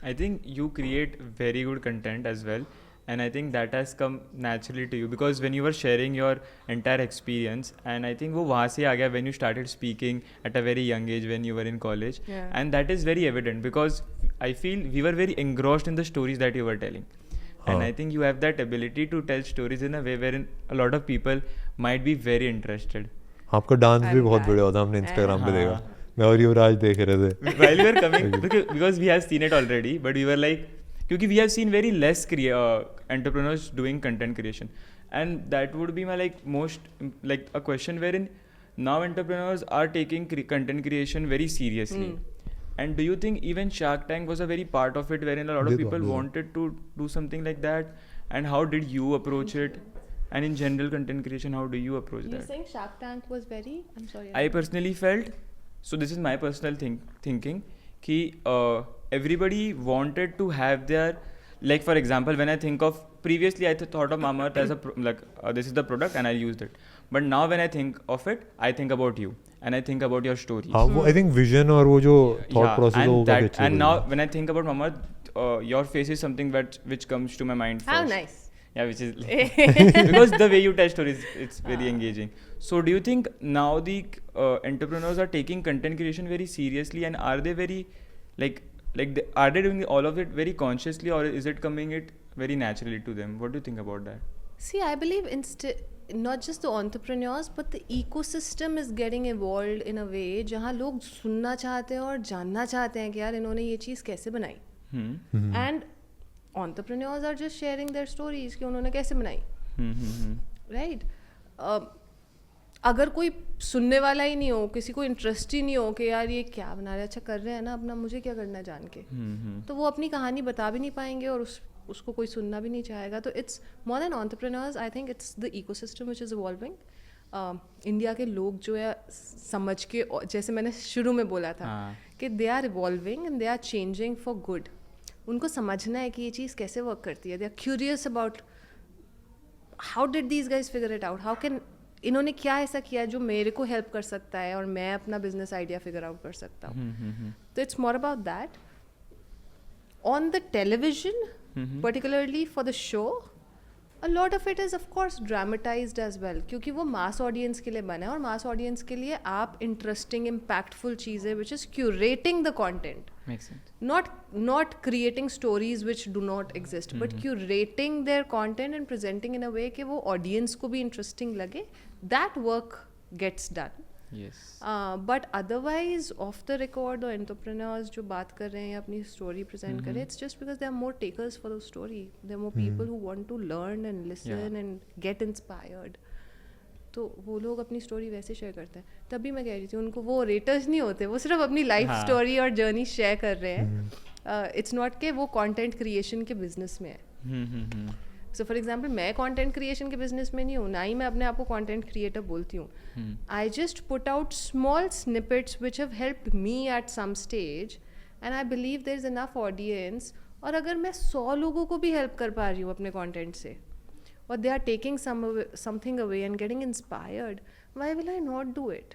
I think you create very good content as well, and I think that has come naturally to you because when you were sharing your entire experience, and I think वो वहाँ से आ गया when you started speaking at a very young age when you were in college, and that is very evident because I feel we were very engrossed in the stories that you were telling. And I think you have that ability to tell stories in a way wherein a lot of people might be very interested. आपका dance भी बहुत बढ़िया होता, हमने Instagram पे देखा, मैं और युवराज देख रहे थे while we were coming because we have seen it already, but we were like, क्योंकि we have seen very less entrepreneurs doing content creation, and that would be my most a question wherein now entrepreneurs are taking content creation very seriously. And do you think even Shark Tank was a very part of it wherein a lot of people wanted to do something like that, and how did you approach it? And in general content creation, how do you approach that? You're saying Shark Tank was very, I'm sorry. I personally felt, so this is my personal thinking, कि everybody wanted to have their, like for example, when I think of, previously I thought of Mamaearth as this is the product and I'll use it. But now when I think of it, I think about you and I think about your stories. हाँ, वो I think vision और वो जो thought process and होगा that, and now when I think about Mamaearth, your face is something which comes to my mind first. How nice. Yeah, which is because the way you tell stories, it's very engaging. So do you think now the entrepreneurs are taking content creation very seriously, and are they very are they doing all of it very consciously, or is it coming it very naturally to them? What do you think about that? See, I believe not just the entrepreneurs but the ecosystem is getting evolved in a way जहाँ लोग सुनना चाहते हैं और जानना चाहते हैं कि यार इन्होंने ये चीज़ कैसे बनाई, and entrepreneurs are just sharing their stories कि उन्होंने कैसे बनाई, right? अगर कोई सुनने वाला ही नहीं हो, किसी को इंटरेस्ट ही नहीं हो कि यार ये क्या बना रहे, अच्छा कर रहे हैं ना अपना, मुझे क्या करना है जान के, तो वो अपनी कहानी बता भी नहीं पाएंगे और उसको कोई सुनना भी नहीं चाहेगा. तो it's more than entrepreneurs, I think it's the ecosystem which is evolving. India के लोग जो है समझ के, जैसे मैंने शुरू में बोला था कि they are evolving and they are changing for good. उनको समझना है कि ये चीज़ कैसे वर्क करती है. They are curious about how did these guys figure it out, how can, इन्होंने क्या ऐसा किया जो मेरे को हेल्प कर सकता है और मैं अपना बिजनेस आइडिया फिगर आउट कर सकता हूँ. तो it's more about that. On the television particularly for the show, a lot of it is of course dramatized as well, क्योंकि वो mass audience के लिए बना है और mass audience के लिए आप interesting impactful चीज़ें, which is curating the content, makes sense, not creating stories which do not exist, but curating their content and presenting in a way कि वो audience को भी interesting लगे. That work gets done. yes, but otherwise off the record or entrepreneurs जो बात कर रहे हैं अपनी story present करें, it's just because there are more takers for the story, there are more people who want to learn and listen and get inspired. तो वो लोग अपनी स्टोरी वैसे शेयर करते हैं. तभी मैं कह रही थी उनको वो रेटर्स नहीं होते, वो सिर्फ अपनी लाइफ स्टोरी और जर्नी शेयर कर रहे हैं. इट्स नॉट के वो कंटेंट क्रिएशन के बिजनेस में है. सो फॉर एग्जाम्पल मैं कंटेंट क्रिएशन के बिजनेस में नहीं हूँ, ना ही मैं अपने आप को कंटेंट क्रिएटर बोलती हूँ. I just put out small snippets which have helped me at some stage and I believe there is enough audience. और अगर मैं 100 लोगों को भी हेल्प कर पा रही हूँ अपने कंटेंट से और they are taking something away and getting inspired, why will I not do it?